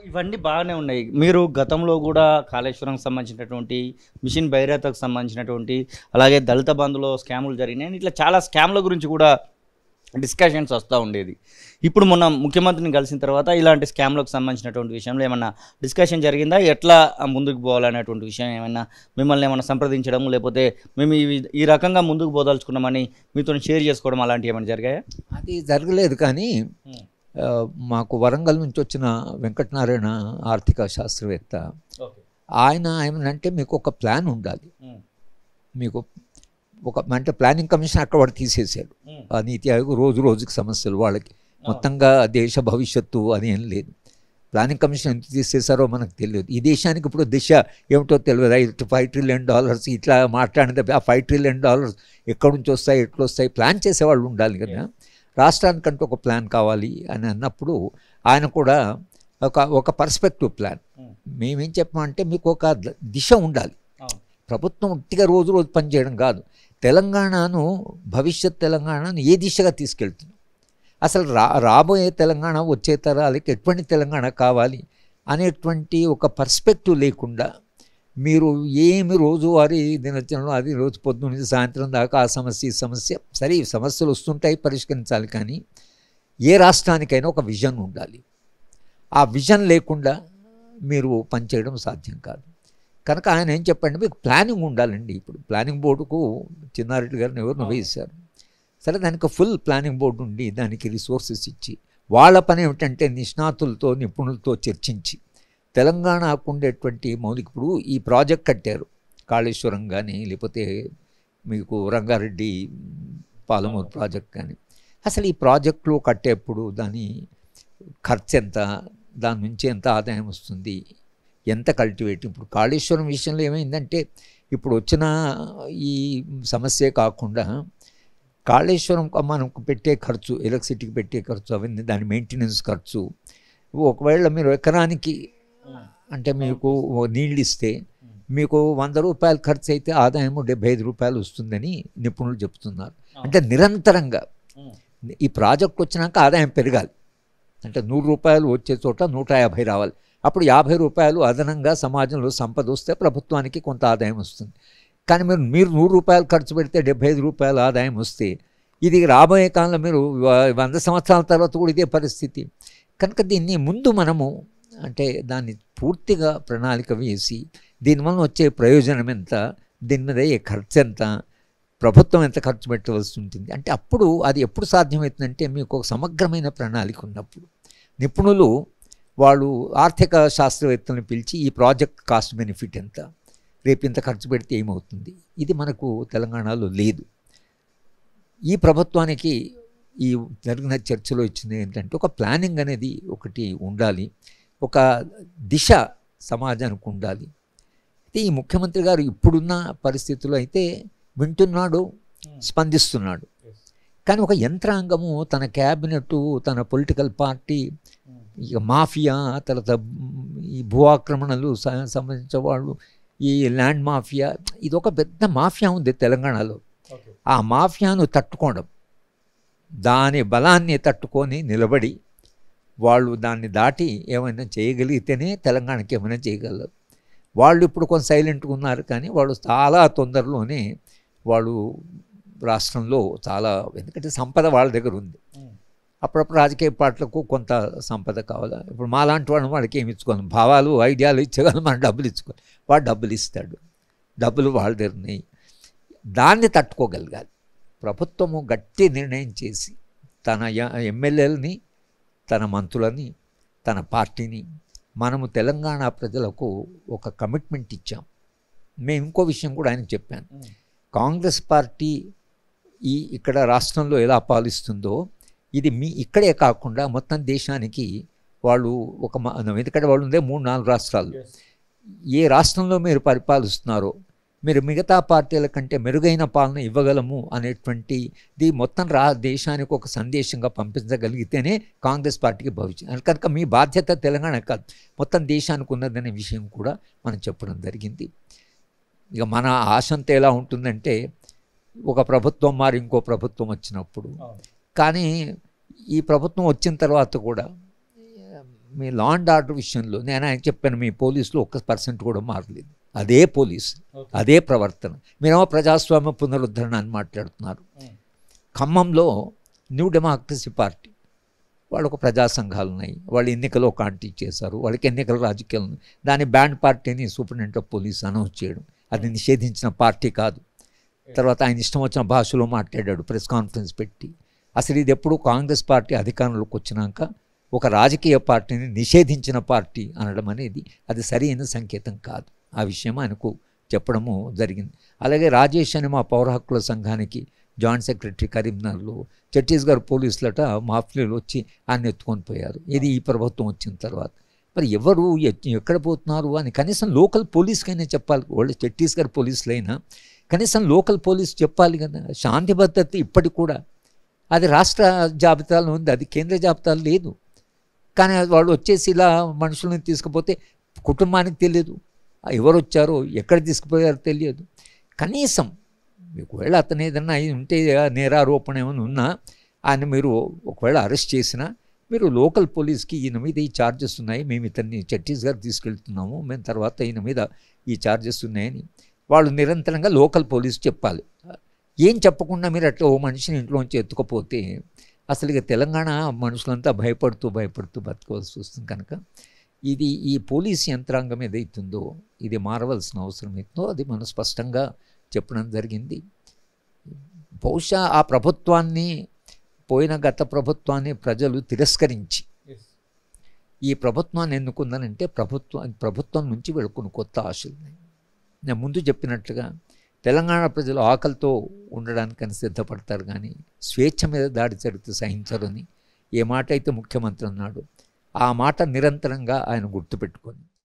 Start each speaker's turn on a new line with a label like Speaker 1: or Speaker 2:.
Speaker 1: ఇవన్నీ బాగానే ఉన్నాయి. మీరు గతంలో గూడా కాళేశ్వరంకి సంబంధించినటువంటి, మిషన్ భగీరథకు సంబంధించినటువంటి, అలాగే దళిత బంధులో స్కాములు జరిగినాయని ఇట్లా చాలా స్కామ్‌ల గురించి కూడా డిస్కషన్స్ వస్తా ఉండేది. ఇప్పుడు మొన్న ముఖ్యమంత్రిని కలిసిన తర్వాత ఇలాంటి స్కామ్‌లకు సంబంధించినటువంటి విషయంలో ఏమన్నా డిస్కషన్ జరిగిందా? ఎట్లా ముందుకు పోవాలనేటువంటి విషయం ఏమన్నా మిమ్మల్ని ఏమన్నా సంప్రదించడం, లేపోతే మేము ఈ రకంగా ముందుకు పోదలుచుకున్నామని మీతోని షేర్ చేసుకోవడం అలాంటివి ఏమైనా జరిగాయా?
Speaker 2: అది జరగలేదు కానీ మాకు వరంగల్ నుంచి వచ్చిన వెంకటనారాయణ ఆర్థిక శాస్త్రవేత్త
Speaker 1: ఓకే.
Speaker 2: ఆయన ఏమనంటే మీకు ఒక ప్లాన్ ఉండాలి, మీకు ఒక అంటే ప్లానింగ్ కమిషన్ అక్కడ వాడు తీసేశాడు. ఆ నీతి ఆయోగ్ రోజు రోజుకి సమస్యలు వాళ్ళకి మొత్తంగా దేశ భవిష్యత్తు అని ఏం లేదు. ప్లానింగ్ కమిషన్ ఎంత తీసేశారో మనకు తెలియదు. ఈ దేశానికి ఇప్పుడు దిశ ఏమిటో తెలియదు. $5 ట్రిలియన్ ఇట్లా మాట్లాడితే ఆ $5 ట్రిలియన్ ఎక్కడి నుంచి వస్తాయి, ఎట్లా వస్తాయి, ప్లాన్ చేసేవాళ్ళు ఉండాలి కదా. రాష్ట్రానికంటూ ఒక ప్లాన్ కావాలి అని అన్నప్పుడు ఆయన కూడా ఒక పర్స్పెక్టివ్ ప్లాన్. మేమేం చెప్పామంటే మీకు ఒక దిశ ఉండాలి. ప్రభుత్వం ఉట్టిగా రోజు రోజు పనిచేయడం కాదు. తెలంగాణను భవిష్యత్ తెలంగాణను ఏ దిశగా తీసుకెళ్తున్నాం, అసలు రాబోయే తెలంగాణ వచ్చే తరాలకి ఎటువంటి తెలంగాణ కావాలి అనేటువంటి ఒక పర్స్పెక్టివ్ లేకుండా మీరు ఏమి రోజువారీ దినచరణలో అది రోజు పొద్దున్న నుంచి సాయంత్రం దాకా ఆ సమస్య ఈ సమస్య సరే సమస్యలు వస్తుంటాయి, పరిష్కరించాలి. కానీ ఏ రాష్ట్రానికైనా ఒక విజన్ ఉండాలి. ఆ విజన్ లేకుండా మీరు పనిచేయడం సాధ్యం కాదు. కనుక ఆయన ఏం చెప్పండి, మీకు ప్లానింగ్ ఉండాలండి. ఇప్పుడు ప్లానింగ్ బోర్డుకు చిన్నారెడ్డి గారిని ఎవరినో వేశారు. సరే దానికి ఫుల్ ప్లానింగ్ బోర్డు ఉండి దానికి రిసోర్సెస్ ఇచ్చి వాళ్ళ పని ఏమిటంటే నిష్ణాతులతో నిపుణులతో చర్చించి తెలంగాణకు ఉండేటువంటి మౌలిక ఇప్పుడు ఈ ప్రాజెక్ట్ కట్టారు కాళేశ్వరం కానీ లేకపోతే మీకు రంగారెడ్డి పాలమూరు ప్రాజెక్ట్ కానీ, అసలు ఈ ప్రాజెక్టులు కట్టేప్పుడు దాని ఖర్చు ఎంత, దాని నుంచి ఎంత ఆదాయం వస్తుంది, ఎంత కల్టివేట్. ఇప్పుడు కాళేశ్వరం విషయంలో ఏమైందంటే ఇప్పుడు వచ్చిన ఈ సమస్యే కాకుండా కాళేశ్వరం మనకు పెట్టే ఖర్చు, ఎలక్ట్రిసిటీకి పెట్టే ఖర్చు, అవన్నీ దాని మెయింటెనెన్స్ ఖర్చు, ఒకవేళ మీరు ఎకరానికి అంటే మీకు నీళ్ళు ఇస్తే మీకు ₹100 ఖర్చు అయితే ఆదాయం ₹75 వస్తుందని నిపుణులు చెప్తున్నారు. అంటే నిరంతరంగా ఈ ప్రాజెక్ట్ వచ్చినాక ఆదాయం పెరగాలి. అంటే ₹100 వచ్చే చోట ₹150 రావాలి. అప్పుడు ₹50 అదనంగా సమాజంలో సంపద వస్తే ప్రభుత్వానికి కొంత ఆదాయం వస్తుంది. కానీ మీరు ₹100 ఖర్చు పెడితే ₹75 ఆదాయం వస్తే ఇది రాబోయే కాలంలో మీరు 100 సంవత్సరాల తర్వాత కూడా ఇదే పరిస్థితి. కనుక దీన్ని ముందు మనము అంటే దాన్ని పూర్తిగా ప్రణాళిక వేసి దీనివల్ల వచ్చే ప్రయోజనం ఎంత, దీని మీద అయ్యే ఖర్చు ఎంత, ప్రభుత్వం ఎంత ఖర్చు పెట్టవలసి ఉంటుంది అంటే అప్పుడు అది ఎప్పుడు సాధ్యమవుతుందంటే మీకు ఒక సమగ్రమైన ప్రణాళిక ఉన్నప్పుడు. నిపుణులు వాళ్ళు ఆర్థిక శాస్త్రవేత్తలను పిలిచి ఈ ప్రాజెక్ట్ కాస్ట్ బెనిఫిట్ ఎంత, రేపు ఇంత ఖర్చు పెడితే ఏమవుతుంది, ఇది మనకు తెలంగాణలో లేదు. ఈ ప్రభుత్వానికి ఈ జరిగిన చర్చలో ఇచ్చింది ఏంటంటే ఒక ప్లానింగ్ అనేది ఒకటి ఉండాలి, ఒక దిశ సమాజానికి ఉండాలి. అయితే ఈ ముఖ్యమంత్రి గారు ఇప్పుడున్న పరిస్థితుల్లో అయితే వింటున్నాడు, స్పందిస్తున్నాడు. కానీ ఒక యంత్రాంగము తన క్యాబినెట్, తన పొలిటికల్ పార్టీ, ఇక మాఫియా, తర్వాత ఈ భూ ఆక్రమణలు సంబంధించిన వాళ్ళు, ఈ ల్యాండ్ మాఫియా, ఇది ఒక పెద్ద మాఫియా ఉంది తెలంగాణలో. ఆ మాఫియాను తట్టుకోవడం, దాని బలాన్ని తట్టుకొని నిలబడి వాళ్ళు దాన్ని దాటి ఏమైనా చేయగలిగితేనే తెలంగాణకి ఏమైనా చేయగలరు. వాళ్ళు ఇప్పుడు కొంత సైలెంట్గా ఉన్నారు కానీ వాళ్ళు చాలా తొందరలోనే వాళ్ళు రాష్ట్రంలో చాలా, ఎందుకంటే సంపద వాళ్ళ దగ్గర ఉంది. అప్పుడప్పుడు రాజకీయ పార్టీలకు కొంత సంపద కావాలి. ఇప్పుడు మాలాంటి వాడు వాడికి ఏమి ఇచ్చుకోవాలి, భావాలు ఐడియాలు ఇచ్చేవాళ్ళు, మనం డబ్బులు ఇచ్చుకోవాలి, వాడు డబ్బులు ఇస్తాడు, డబ్బులు వాళ్ళ దగ్గర ఉన్నాయి. దాన్ని తట్టుకోగలగాలి. ప్రభుత్వము గట్టి నిర్ణయం చేసి తన ఎమ్మెల్యేలని, తన మంత్రులని, తన పార్టీని మనము తెలంగాణ ప్రజలకు ఒక కమిట్మెంట్ ఇచ్చాం. మేము ఇంకో విషయం కూడా ఆయనకు చెప్పాను, కాంగ్రెస్ పార్టీ ఇక్కడ రాష్ట్రంలో ఎలా పాలిస్తుందో ఇది ఇక్కడే కాకుండా మొత్తం దేశానికి వాళ్ళు ఒక, ఎందుకంటే వాళ్ళు ఉందే 3-4 రాష్ట్రాలు, ఏ రాష్ట్రంలో మీరు పరిపాలిస్తున్నారో మీరు మిగతా పార్టీల కంటే మెరుగైన పాలన ఇవ్వగలము అనేటువంటిది మొత్తం దేశానికి ఒక సందేశంగా పంపించగలిగితేనే కాంగ్రెస్ పార్టీకి భవిష్యత్తు. కనుక మీ బాధ్యత తెలంగాణ కాదు, మొత్తం దేశానికి ఉన్నదనే విషయం కూడా మనం చెప్పడం జరిగింది. ఇక మన ఆశంతా ఎలా ఉంటుందంటే ఒక ప్రభుత్వం మారి ఇంకో ప్రభుత్వం వచ్చినప్పుడు, కానీ ఈ ప్రభుత్వం వచ్చిన తర్వాత కూడా మీ లా అండ్ ఆర్డర్ విషయంలో నేను ఆయన చెప్పాను, మీ పోలీసులు 1% కూడా మారలేదు, అదే పోలీసు, అదే ప్రవర్తన. మీరేమో ప్రజాస్వామ్య పునరుద్ధరణ అని మాట్లాడుతున్నారు. ఖమ్మంలో న్యూ డెమోక్రసీ పార్టీ, వాళ్ళు ఒక ప్రజా సంఘాలు ఉన్నాయి, వాళ్ళు ఎన్నికలు కాంటెస్ట్ చేశారు, వాళ్ళకి ఎన్నికల రాజకీయాలు ఉన్నాయి. దాని బ్యాండ్ పార్టీని సూపరింటెండెంట్ ఆఫ్ పోలీస్ అనౌన్స్ చేయడం, అది నిషేధించిన పార్టీ కాదు. తర్వాత ఆయన ఇష్టం వచ్చిన భాషలో మాట్లాడాడు, ప్రెస్ కాన్ఫరెన్స్ పెట్టి. అసలు ఇది ఎప్పుడు కాంగ్రెస్ పార్టీ అధికారంలోకి వచ్చినాక ఒక రాజకీయ పార్టీని నిషేధించిన పార్టీ అనడం అనేది అది సరైన సంకేతం కాదు. ఆ విషయం ఆయనకు చెప్పడము జరిగింది. అలాగే రాజేష్ అని మా పౌర హక్కుల సంఘానికి జాయింట్ సెక్రటరీ కరీంనగర్లో ఛత్తీస్గఢ్ పోలీసులట మాఫియాలు వచ్చి ఆయన ఎత్తుకొని పోయారు. ఇది ఈ ప్రభుత్వం వచ్చిన తర్వాత. మరి ఎవరు ఎక్కడ పోతున్నారు అని కనీసం లోకల్ పోలీస్కైనా చెప్పాలి. వాళ్ళు ఛత్తీస్గఢ్ పోలీసులైనా కనీసం లోకల్ పోలీస్ చెప్పాలి కదా. శాంతి భద్రత ఇప్పటికి కూడా అది రాష్ట్ర జాబితాలో ఉంది, అది కేంద్ర జాబితాలో లేదు. కానీ వాళ్ళు వచ్చేసి ఇలా మనుషులను తీసుకుపోతే కుటుంబానికి తెలియదు, ఎవరు వచ్చారో ఎక్కడ తీసుకుపోయారో తెలియదు. కనీసం ఒకవేళ అతను ఏదన్నా ఉంటే నేరారోపణ ఏమైనా ఉన్నా ఆయన మీరు ఒకవేళ అరెస్ట్ చేసినా మీరు లోకల్ పోలీస్కి ఈయన మీద ఈ ఛార్జెస్ ఉన్నాయి, మేము ఇతన్ని ఛత్తీస్గఢ్ తీసుకెళ్తున్నాము, మేము తర్వాత ఈయన మీద ఈ ఛార్జెస్ ఉన్నాయని వాళ్ళు నిరంతరంగా లోకల్ పోలీసు చెప్పాలి. ఏం చెప్పకుండా మీరు అట్లా ఓ మనిషిని ఇంట్లోంచి ఎత్తుకపోతే అసలు ఇక తెలంగాణ మనుషులంతా భయపడుతూ బతకవలసి వస్తుంది. కనుక ఇది ఈ పోలీస్ యంత్రాంగం ఏదైతుందో ఇది మారవలసిన అవసరం అవుతుందో అది మనం స్పష్టంగా చెప్పడం జరిగింది. బహుశా ఆ ప్రభుత్వాన్ని, పోయిన గత ప్రభుత్వాన్ని ప్రజలు తిరస్కరించి ఈ ప్రభుత్వాన్ని ఎన్నుకుందనంటే ప్రభుత్వం నుంచి వెళ్ళుకుని కొత్త ఆశలు. నేను ముందు చెప్పినట్లుగా తెలంగాణ ప్రజలు ఆకలితో ఉండడానికని సిద్ధపడతారు, కానీ స్వేచ్ఛ మీద దాడి జరిగితే సహించరని ఏ మాట అయితే ముఖ్యమంత్రి అన్నాడు ఆ మాట నిరంతరంగా ఆయన గుర్తుపెట్టుకొని